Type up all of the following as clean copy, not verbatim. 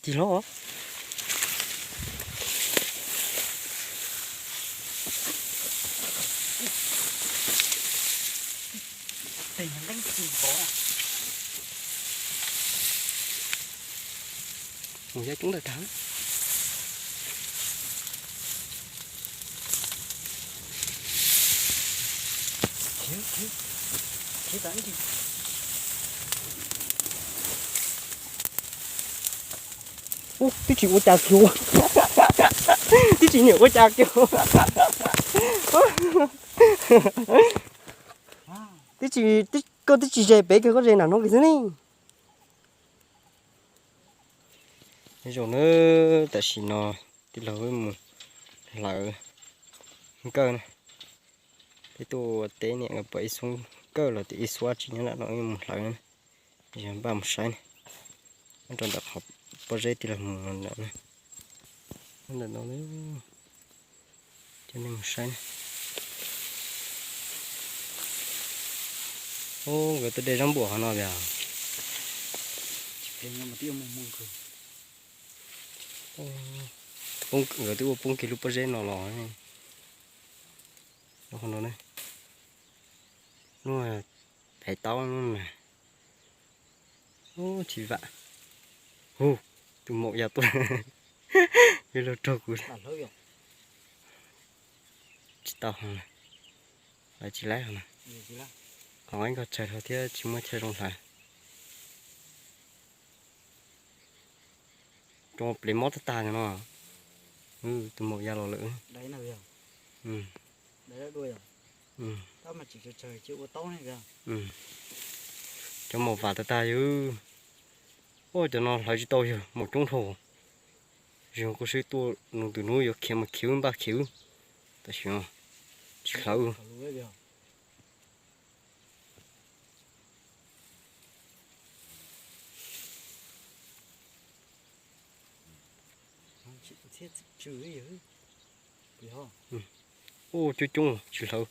Chị lo hả? Tình hắn đánh gì có à? Một giây chúng ta thắng. Thế đánh gì? Tí chị có chạc chưa? Tí chị hiểu có chạc chưa? Tí chị dạy bé cái có dạy nào nó cái thế này. Bây giờ nó tại vì nó tí lâu với một lợ cơ này. Cái tu tế này ở bẫy xuống cơ là tí xóa chỉ nhớ là nó một lợ này. Bây giờ ba một sai này. Nó trong đợt học project thì là một lợ này. Nó nó lấy cho nên một sai này. Ô, người ta để trong bùa nó vào. Chỉ nhưng mà tiêu mông cười. Bông người ta bông cái lúc project nó lò này. Nó không nó này. Nó là phải to luôn này. Ô, chỉ vậy. Ô, từ một giờ tôi. Bây giờ trâu cút. Chỉ tao hả này. Là chỉ lấy hả này. Còn anh có chạy thôi thì chỉ mới chạy trong lại. Cho một lấy mót ta cho nó. Từ một giờ lò lửa. Đấy là gì? Ừ. Đấy là đuôi à? Ừ. Tao mà chỉ cho trời chịu có tóc này kìa. Ừ. Cho một vài ta chứ. Ôi cho nó lấy cho tôi rồi, một trung thổ. Rồi có sự tôi nó từ núi rồi kiếm mà kiếm ba kiếm. Ta hiểu. Chỉ khâu. Chết chửi gì hết. Bị ho. Ô chú chung chỉ khâu.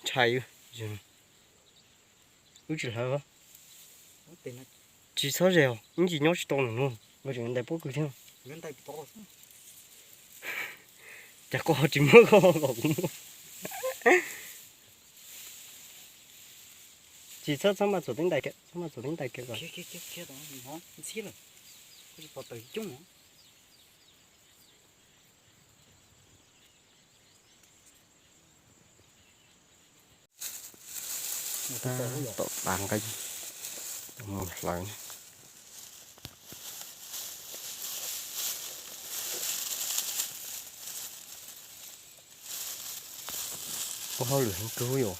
Chạy rồi. Chỉ khâu á. Chỉ sao rèo, những gì nhót to nữa luôn. Bây giờ người ta bố cười theo. Người ta to. Chả có chỉ mới có cũng. Chỉ sao mà chủ tính đại kia, sao mà chủ tính đại kia rồi. Kia đó, nó xí rồi. Có gì vào tới chung hả? Tội bàn cái một lần. Có hơi lửa hình câu rồi.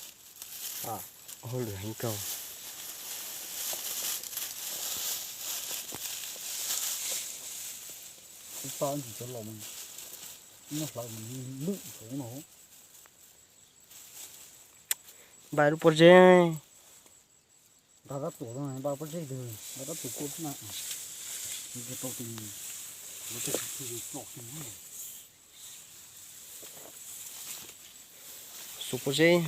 À, có hơi lửa hình câu. cái to chỉ cho lòng nó lại nước của nó. Bài lúc bớt dê. Ba cái tổ này, ba cái dây đường, ba cái tổ cốt nặng. Cái tổ thì nó sẽ bị lọt xuống này. Số bớt dê.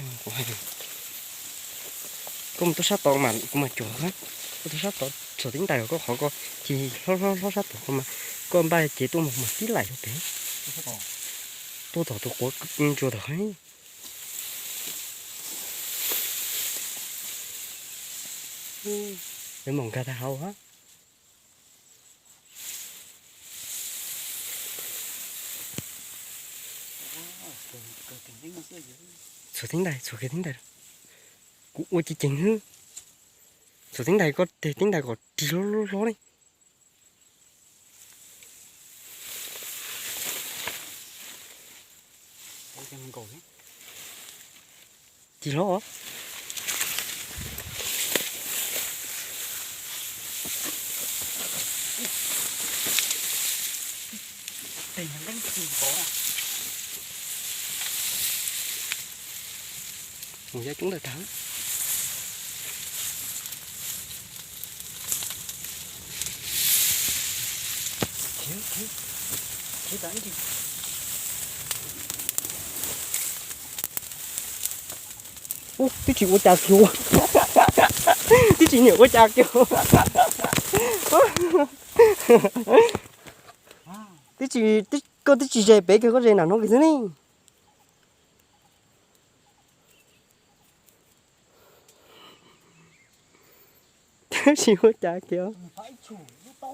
Có một tôi sát to mà cũng mà chuột hết. Có tôi sát to, sở tính tài có họ có chỉ nó sát to mà con bài chỉ tôi một tí lại cho thế. Tôi thở tôi có chuột thở ấy. Để mong ca thao á. Số tính đây, số cái tính đây. Ủa chị chỉnh hư. Số tính đây có thể tính đây có chỉ lố đi. Chỉ lố hả? Tình hắn đánh gì có à? Một giây chúng ta thắng. Thế đánh gì? Tí chị có chạc chưa? Tí chị hiểu có chạc chưa? tí chỉ tí có tí chỉ dễ bé cái có dễ nào nó cái thứ này chỉ có chả kéo phải chủ nó to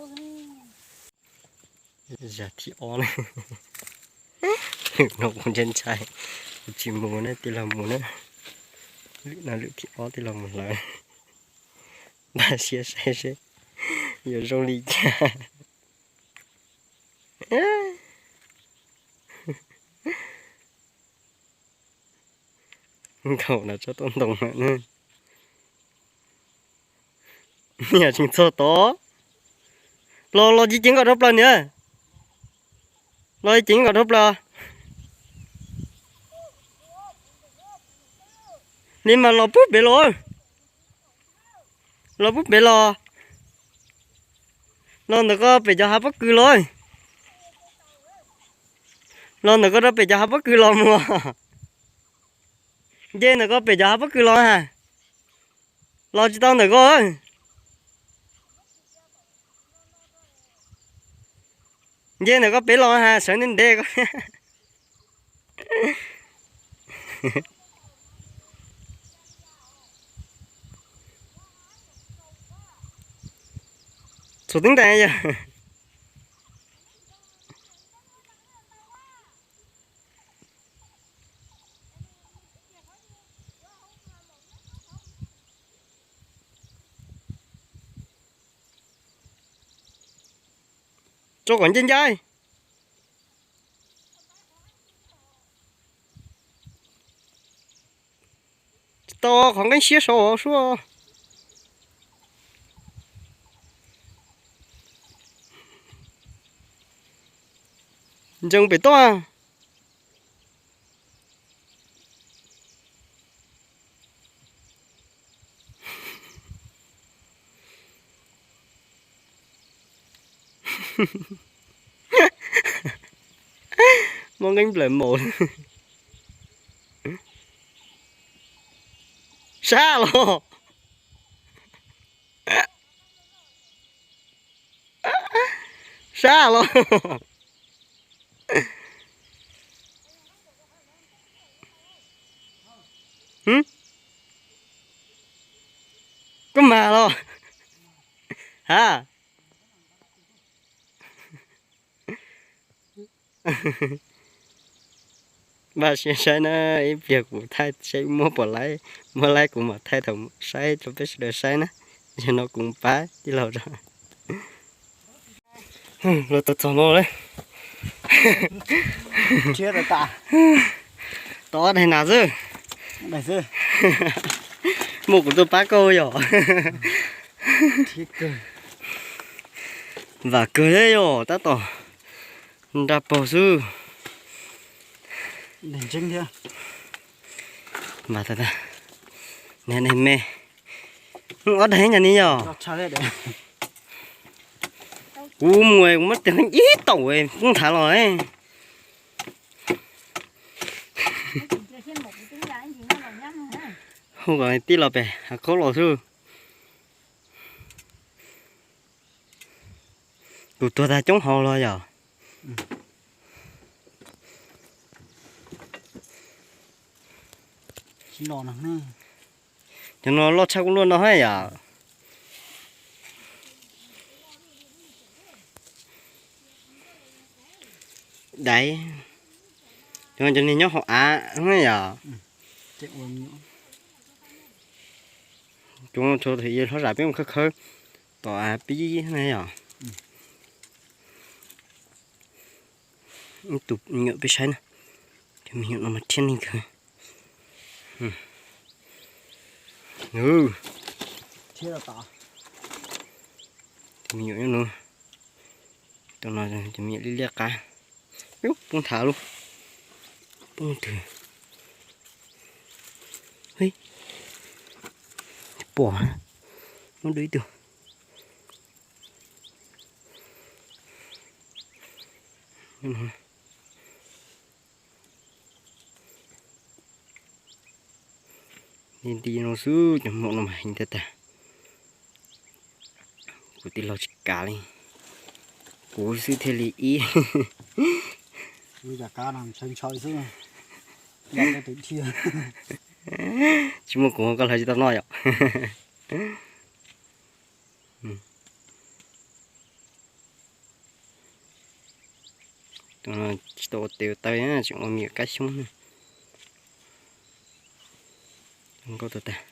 thế giờ thì on này nó cũng chân chạy chỉ muốn này thì làm muốn này lưỡi nào lưỡi thì on thì làm một lần ba xe giờ rong đi cha cậu nào cho tôn đồng nữa nhà chính số to lo chỉ chính có đốt lên nữa lo chính có đốt lo nhưng mà lo bút bể lo bút bể lo được có bể cho hai bất cứ rồi lo được có đó bể cho hai bất cứ lo mua dê được có bể cho hai bất cứ lo ha lo chỉ tao được có dê được có bể lo ha sợ nên đê có số tiếng đây giờ cho còn trên dây to khoảng cái xía sổ xuống dừng bị to à mong anh lại một xa luôn xa luôn có mà luôn hả bà sẽ nó việc của thay sẽ mua lấy của mà thay thằng sai cho biết được sai nó cho nó cũng phá đi lâu rồi rồi tao cho nó đấy chết rồi ta to này nào chứ này chứ một của tôi phá câu rồi chết cười và cười đấy rồi ta tỏ đạp bầu sư đỉnh trinh thế mà thật à nè này mẹ ở đấy nhà ní nhở chả đấy đấy mùi mất tiếng ít tuổi cũng thả rồi không gọi tí là bè có lò sư tụi tôi ta chống họ lo giờ xin lỗi nè cho nó lo chắc cũng luôn nó hết giờ đấy cho nên nhớ họ không hết giờ chết ôm nữa chúng cho thì nó ra biết không khơi tỏ bí này à tụt nhựa bị sai nè thì mình nhựa nó mà thiên linh cơ chết rồi ta mình nhựa nữa tao nói rằng thì mình đi liếc cá buông thả luôn buông thử hey bỏ nó đấy được nhìn đi nó xứ chấm một làm hành thật à của tí lo cá đi cú sư thế lý ý bây giờ cá làm chân chơi chứ làm cái tự chia chứ mà cũng có lời gì tao nói ạ tụi nó tổ tiêu tay á chúng nó miệng cá súng không có tụi ta